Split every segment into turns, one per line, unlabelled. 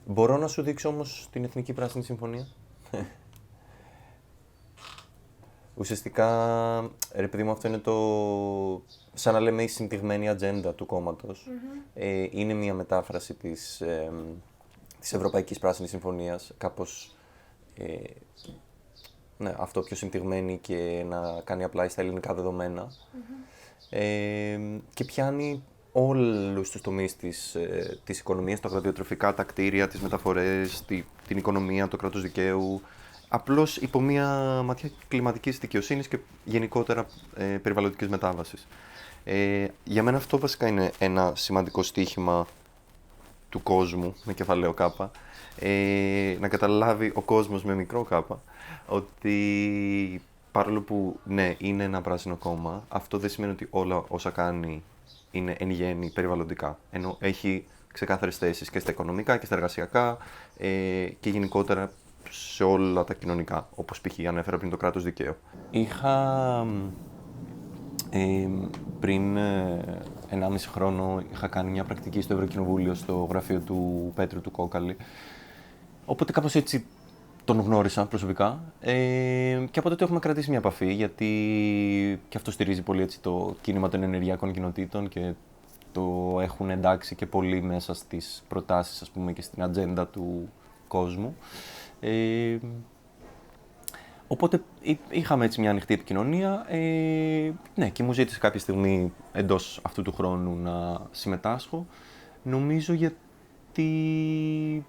Μπορώ να σου δείξω όμως την Εθνική Πράσινη Συμφωνία. Ουσιαστικά, ρε παιδί μου, αυτό είναι το, σαν να λέμε, η συνηθισμένη ατζέντα του κόμματος. Είναι μια μετάφραση της Ευρωπαϊκής Πράσινης Συμφωνίας, κάπως ναι, αυτό πιο συνηθισμένη και να κάνει απλά στα ελληνικά δεδομένα. Και πιάνει όλους τους τομείς της οικονομίας, τα αγροδιατροφικά, τα κτίρια, τις μεταφορές, την οικονομία, το κράτος δικαίου, απλώς υπό μία ματιά κλιματικής δικαιοσύνης και γενικότερα περιβαλλοντικής μετάβασης. Για μένα αυτό βασικά είναι ένα σημαντικό στοίχημα του κόσμου, με κεφαλαίο κάπα, να καταλάβει ο κόσμος με μικρό κάπα, ότι παρόλο που ναι, είναι ένα πράσινο κόμμα, αυτό δεν σημαίνει ότι όλα όσα κάνει είναι εν γέννη περιβαλλοντικά. Ενώ έχει ξεκάθαρες θέσεις και στα οικονομικά και στα εργασιακά και γενικότερα σε όλα τα κοινωνικά, όπως π.χ. ανέφερα πριν το κράτος δικαίου. Είχα πριν 1,5 χρόνο είχα κάνει μια πρακτική στο Ευρωκοινοβούλιο στο γραφείο του Πέτρου του Κόκαλη, οπότε κάπως έτσι τον γνώρισα προσωπικά και από τότε έχουμε κρατήσει μια επαφή, γιατί και αυτό στηρίζει πολύ έτσι το κίνημα των ενεργειακών κοινοτήτων και το έχουν εντάξει και πολύ μέσα στις προτάσεις, ας πούμε, και στην ατζέντα του κόσμου. Οπότε είχαμε έτσι μια ανοιχτή επικοινωνία, ναι, και μου ζήτησε κάποια στιγμή εντός αυτού του χρόνου να συμμετάσχω. Νομίζω γιατί,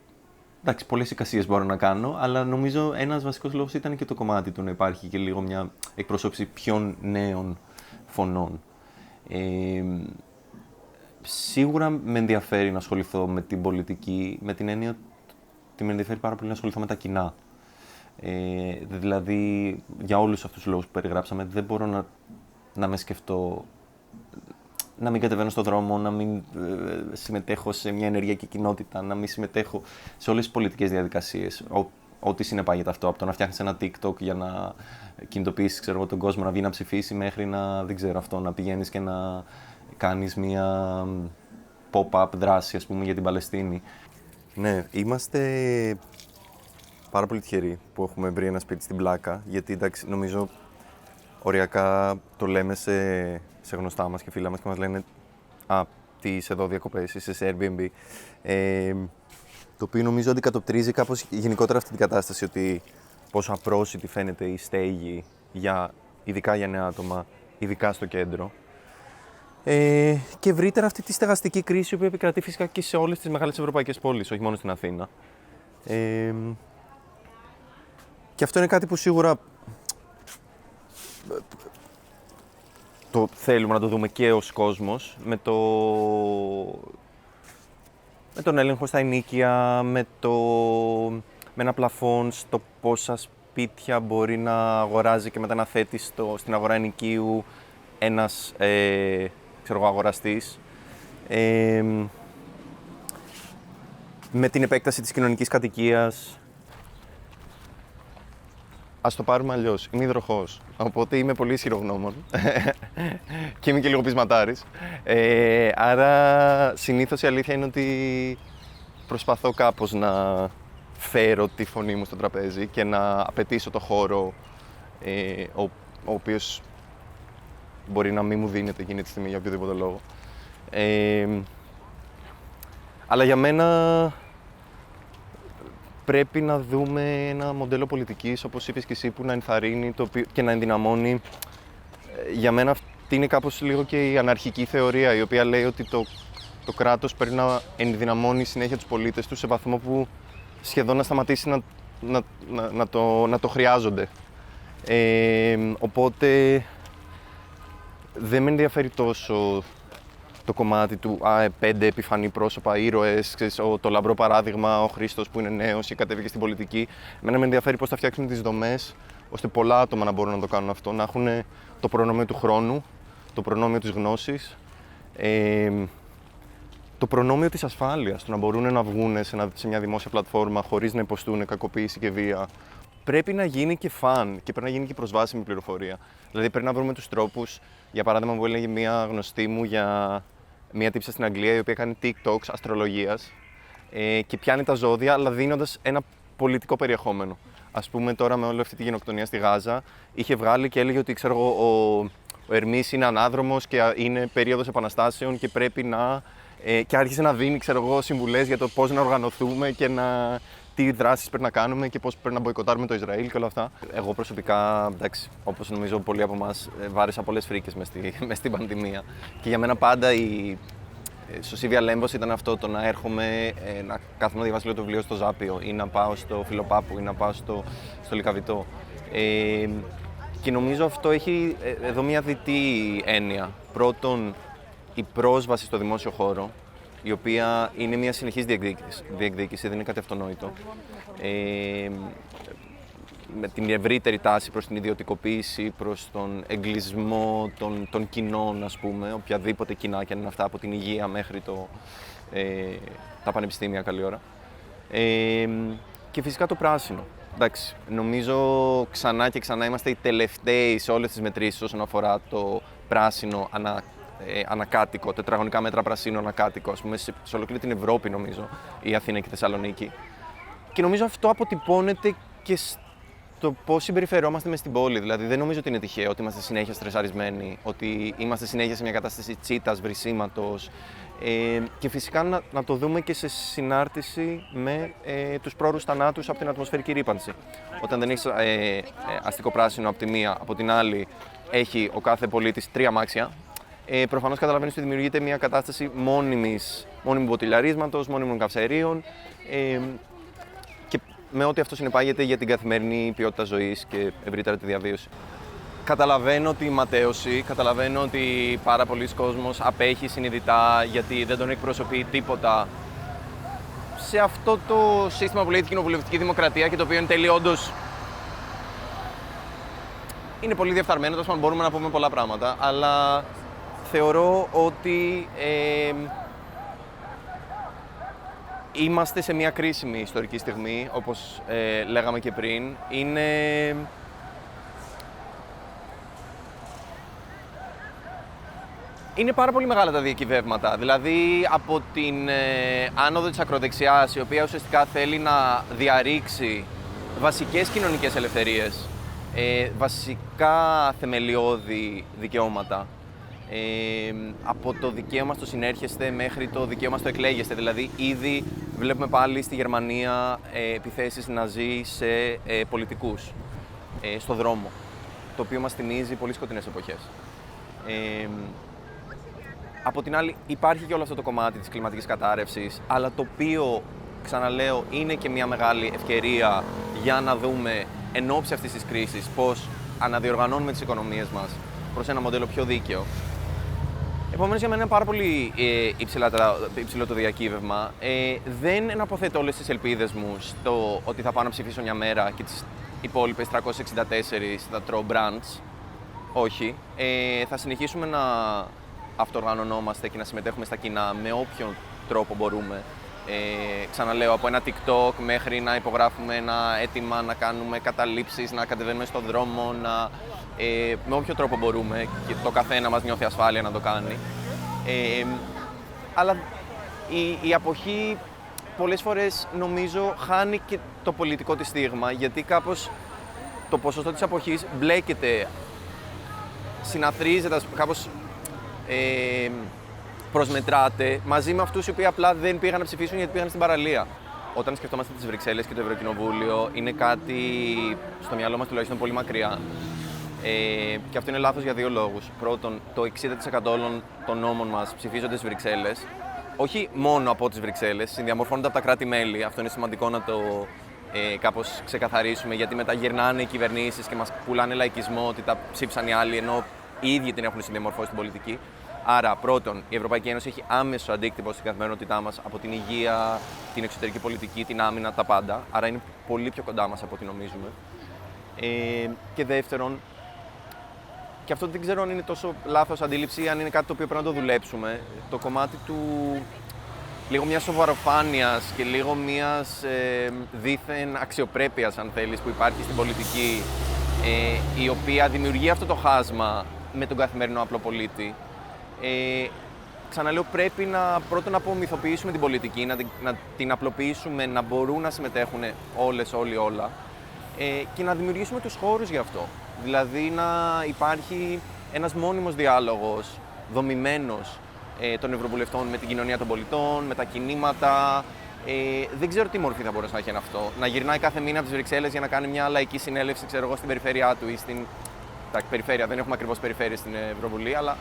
εντάξει, πολλές εικασίες μπορώ να κάνω, αλλά νομίζω ένας βασικός λόγος ήταν και το κομμάτι του να υπάρχει και λίγο μια εκπροσώπηση πιο νέων φωνών. Σίγουρα με ενδιαφέρει να ασχοληθώ με την πολιτική, με την έννοια ότι με ενδιαφέρει πάρα πολύ να ασχοληθώ με τα κοινά. Δηλαδή, για όλους αυτούς τους λόγους που περιγράψαμε, δεν μπορώ να με σκεφτώ, να μην κατεβαίνω στον δρόμο, να μην συμμετέχω σε μια ενεργειακή κοινότητα, να μην συμμετέχω σε όλες τις πολιτικές διαδικασίες. Ό,τι συνεπάγεται αυτό, από το να φτιάχνεις ένα TikTok για να κινητοποιήσεις, ξέρω εγώ, τον κόσμο να βγει να ψηφίσει, μέχρι να, δεν ξέρω αυτό, να πηγαίνεις και να κάνεις μια pop-up δράση, ας πούμε, για την Παλαιστίνη. Ναι, είμαστε πάρα πολύ τυχεροί που έχουμε βρει ένα σπίτι στην Πλάκα, γιατί εντάξει, νομίζω οριακά το λέμε σε γνωστά μας και φίλα μας και μας λένε «Α, τι είσαι εδώ διακοπές, είσαι σε Airbnb». Το οποίο νομίζω αντικατοπτρίζει κάπως γενικότερα αυτή την κατάσταση, ότι πόσο απρόσιτη φαίνεται η στέγη, ειδικά για νέα άτομα, ειδικά στο κέντρο. Και ευρύτερα αυτή τη στεγαστική κρίση που επικρατεί φυσικά και σε όλες τις μεγάλες ευρωπαϊκές πόλεις, όχι μόνο στην Αθήνα. Και αυτό είναι κάτι που σίγουρα το θέλουμε να το δούμε και ως κόσμος, με τον έλεγχο στα ενοίκια, με ένα πλαφόν στο πόσα σπίτια μπορεί να αγοράζει και μετά να θέτει στην αγορά ενοικίου ένας αγοραστής. Με την επέκταση της κοινωνικής κατοικίας. Ας το πάρουμε αλλιώς. Είμαι υδροχόος, οπότε είμαι πολύ ισχυρογνώμων και είμαι και λίγο πεισματάρης. Άρα συνήθως η αλήθεια είναι ότι προσπαθώ κάπως να φέρω τη φωνή μου στο τραπέζι και να απαιτήσω το χώρο ο οποίος μπορεί να μην μου δίνεται εκείνη τη στιγμή για οποιοδήποτε λόγο. Αλλά για μένα πρέπει να δούμε ένα μοντέλο πολιτικής, όπως είπες και εσύ, που να ενθαρρύνει και να ενδυναμώνει. Για μένα αυτή είναι κάπως λίγο και η αναρχική θεωρία, η οποία λέει ότι το κράτος πρέπει να ενδυναμώνει συνέχεια τους πολίτες του σε βαθμό που σχεδόν να σταματήσει να το χρειάζονται. Οπότε δεν με ενδιαφέρει τόσο το κομμάτι του 5 επιφανή πρόσωπα, ήρωες, το λαμπρό παράδειγμα, ο Χρήστος που είναι νέος και κατέβηκε στην πολιτική. Εμένα με ενδιαφέρει πώς θα φτιάξουμε τις δομές, ώστε πολλά άτομα να μπορούν να το κάνουν αυτό, να έχουν το προνόμιο του χρόνου, το προνόμιο της γνώσης, το προνόμιο της ασφάλειας, το να μπορούν να βγουν σε μια δημόσια πλατφόρμα χωρίς να υποστούν κακοποίηση και βία. Πρέπει να γίνει και φαν και πρέπει να γίνει και προσβάσιμη πληροφορία. Δηλαδή πρέπει να βρούμε τους τρόπους. Για παράδειγμα, μου έλεγε μια γνωστή μου για μια τύψα στην Αγγλία, η οποία κάνει TikToks αστρολογίας και πιάνει τα ζώδια, αλλά δίνοντας ένα πολιτικό περιεχόμενο. Ας πούμε, τώρα με όλη αυτή τη γενοκτονία στη Γάζα, είχε βγάλει και έλεγε ότι ξέρω εγώ, ο Ερμής είναι ανάδρομος και είναι περίοδος επαναστάσεων και πρέπει να. Και άρχισε να δίνει συμβουλές για το πώς να οργανωθούμε και τι δράσεις πρέπει να κάνουμε και πώς πρέπει να μποϊκοτάρουμε το Ισραήλ και όλα αυτά. Εγώ προσωπικά, εντάξει, όπως νομίζω πολλοί από εμάς, βάρισα πολλές φρίκες μες στην πανδημία. Και για μένα πάντα στο Σίβια Λέμπος ήταν αυτό, το να έρχομαι, να κάθομαι να διαβάσω λίγο το βιβλίο στο Ζάπιο ή να πάω στο Φιλοπάπου ή να πάω στο Λυκαβητό. Και νομίζω αυτό έχει εδώ μια διτή έννοια. Πρώτον, η πρόσβαση στο δημόσιο χώρο, η οποία είναι μια συνεχής διεκδίκηση, δεν είναι κάτι αυτονόητο. Με την ευρύτερη τάση προς την ιδιωτικοποίηση, προς τον εγκλισμό των κοινών, ας πούμε, οποιαδήποτε κοινά και αν είναι αυτά, από την υγεία μέχρι τα πανεπιστήμια, καλή ώρα. Και φυσικά το πράσινο. Εντάξει, νομίζω ξανά και ξανά είμαστε οι τελευταίοι σε όλες τις μετρήσεις όσον αφορά το πράσινο ανακάτοικο, τετραγωνικά μέτρα πρασίνου ανακάτοικο, ας πούμε, σε ολόκληρη την Ευρώπη, νομίζω, η Αθήνα και η Θεσσαλονίκη. Και νομίζω αυτό αποτυπώνεται και στο πώς συμπεριφερόμαστε μες στην πόλη. Δηλαδή, δεν νομίζω ότι είναι τυχαίο ότι είμαστε συνέχεια στρεσαρισμένοι, ότι είμαστε συνέχεια σε μια κατάσταση τσίτας, βρυσίματος. Και φυσικά να το δούμε και σε συνάρτηση με τους πρόωρους θανάτους από την ατμοσφαιρική ρύπανση. Όταν δεν έχεις αστικό πράσινο από τη μία, από την άλλη έχει ο κάθε πολίτης 3 αμάξια. Προφανώς καταλαβαίνεις ότι δημιουργείται μια κατάσταση μόνιμου μποτιλιαρίσματος, μόνιμων καυσαερίων και με ό,τι αυτό συνεπάγεται για την καθημερινή ποιότητα ζωής και ευρύτερα τη διαβίωση. Καταλαβαίνω τη ματέωση, καταλαβαίνω ότι πάρα πολλοί κόσμος απέχει συνειδητά γιατί δεν τον εκπροσωπεί τίποτα σε αυτό το σύστημα που λέει κοινοβουλευτική δημοκρατία και το οποίο εν τέλει όντως είναι πολύ διεφθαρμένο, τόσο πάντων μπορούμε να πούμε πολλά πράγματα, αλλά θεωρώ ότι είμαστε σε μια κρίσιμη ιστορική στιγμή, όπως λέγαμε και πριν. Είναι πάρα πολύ μεγάλα τα διακυβεύματα, δηλαδή από την άνοδο της ακροδεξιάς, η οποία ουσιαστικά θέλει να διαρρήξει βασικές κοινωνικές ελευθερίες, βασικά θεμελιώδη δικαιώματα, από το δικαίωμα στο συνέρχεστε μέχρι το δικαίωμα στο εκλέγεστε. Δηλαδή, ήδη βλέπουμε πάλι στη Γερμανία επιθέσεις ναζί σε πολιτικούς στο δρόμο, το οποίο μας θυμίζει πολύ σκοτεινές εποχές. Από την άλλη, υπάρχει και όλο αυτό το κομμάτι της κλιματικής κατάρρευσης, αλλά το οποίο, ξαναλέω, είναι και μια μεγάλη ευκαιρία για να δούμε εν ώψη αυτής της κρίσης πώς αναδιοργανώνουμε τις οικονομίες μας προς ένα μοντέλο πιο δίκαιο. Επομένως, για μένα είναι πάρα πολύ υψηλό το διακύβευμα. Δεν εναποθέτω όλες τις ελπίδες μου στο ότι θα πάω να ψηφίσω μια μέρα και τις υπόλοιπες 364 θα τρώω brunch. Όχι. Θα συνεχίσουμε να αυτοοργανωνόμαστε και να συμμετέχουμε στα κοινά με όποιον τρόπο μπορούμε. Ξαναλέω, από ένα TikTok μέχρι να υπογράφουμε ένα αίτημα, να κάνουμε καταλήψεις, να κατεβαίνουμε στον δρόμο, με όποιο τρόπο μπορούμε και το καθένα μας νιώθει ασφάλεια να το κάνει. Αλλά η αποχή πολλές φορές νομίζω χάνει και το πολιτικό της στίγμα, γιατί κάπως το ποσοστό της αποχής μπλέκεται, συναθρίζεται, κάπως προσμετράται μαζί με αυτούς οι οποίοι απλά δεν πήγαν να ψηφίσουν γιατί πήγαν στην παραλία. Όταν σκεφτόμαστε τις Βρυξέλλες και το Ευρωκοινοβούλιο, είναι κάτι στο μυαλό μας τουλάχιστον πολύ μακριά. Και αυτό είναι λάθος για 2 λόγους. Πρώτον, το 60% όλων των νόμων μας ψηφίζονται στις Βρυξέλλες. Όχι μόνο από τις Βρυξέλλες, συνδιαμορφώνονται από τα κράτη-μέλη. Αυτό είναι σημαντικό να το κάπως ξεκαθαρίσουμε, γιατί μετά γυρνάνε οι κυβερνήσεις και μας πουλάνε λαϊκισμό ότι τα ψήφισαν οι άλλοι, ενώ οι ίδιοι την έχουν συνδιαμορφώσει στην πολιτική. Άρα, πρώτον, η Ευρωπαϊκή Ένωση έχει άμεσο αντίκτυπο στην καθημερινότητά μας από την υγεία, την εξωτερική πολιτική, την άμυνα, τα πάντα. Άρα είναι πολύ πιο κοντά μας από ό,τι νομίζουμε. Και δεύτερον, και αυτό δεν ξέρω αν είναι τόσο λάθος αντίληψη, αν είναι κάτι το οποίο πρέπει να το δουλέψουμε, το κομμάτι του λίγο μιας σοβαροφάνειας και λίγο μιας δίθεν αξιοπρέπειας, αν θέλεις, που υπάρχει στην πολιτική, η οποία δημιουργεί αυτό το χάσμα με τον καθημερινό απλό πολίτη. ξαναλέω, πρέπει πρώτον να απομυθοποιήσουμε την πολιτική, να την απλοποιήσουμε, να μπορούν να συμμετέχουν όλες, όλοι, όλα και να δημιουργήσουμε τους χώρους γι' αυτό. Δηλαδή να υπάρχει ένας μόνιμος διάλογος, δομημένος των Ευρωβουλευτών με την κοινωνία των πολιτών, με τα κινήματα. Δεν ξέρω τι μορφή θα μπορούσε να έχει αυτό. Να γυρνάει κάθε μήνα από τις Βρυξέλλες για να κάνει μια λαϊκή συνέλευση, ξέρω εγώ, στην περιφέρειά του ή στην. Εντάξει, περιφέρεια, δεν έχουμε ακριβώς περιφέρειες στην Ευρωβουλή, αλλά.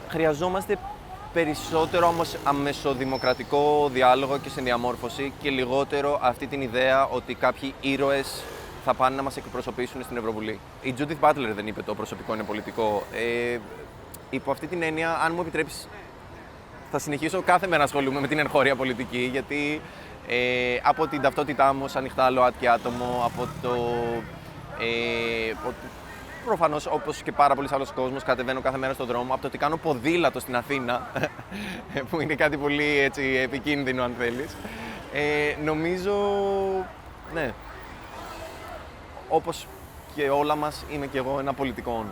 Χρειαζόμαστε περισσότερο όμως αμεσοδημοκρατικό διάλογο και συνδιαμόρφωση και λιγότερο αυτή την ιδέα ότι κάποιοι ήρωες θα πάνε να μας εκπροσωπήσουν στην Ευρωβουλή. Η Judith Butler δεν είπε το προσωπικό είναι πολιτικό. Υπό αυτή την έννοια, αν μου επιτρέψεις, θα συνεχίσω κάθε μέρα να ασχολούμαι με την εγχώρια πολιτική, γιατί από την ταυτότητά μου ως ανοιχτά ΛΟΑΤΚΙ άτομο, από το προφανώς, όπως και πάρα πολλοί άλλος κόσμος, κατεβαίνω κάθε μέρα στον δρόμο, από το ότι κάνω ποδήλατο στην Αθήνα, που είναι κάτι πολύ έτσι, επικίνδυνο αν θέλεις, νομίζω, ναι, όπως και όλα μας, είμαι κι εγώ ένα πολιτικό.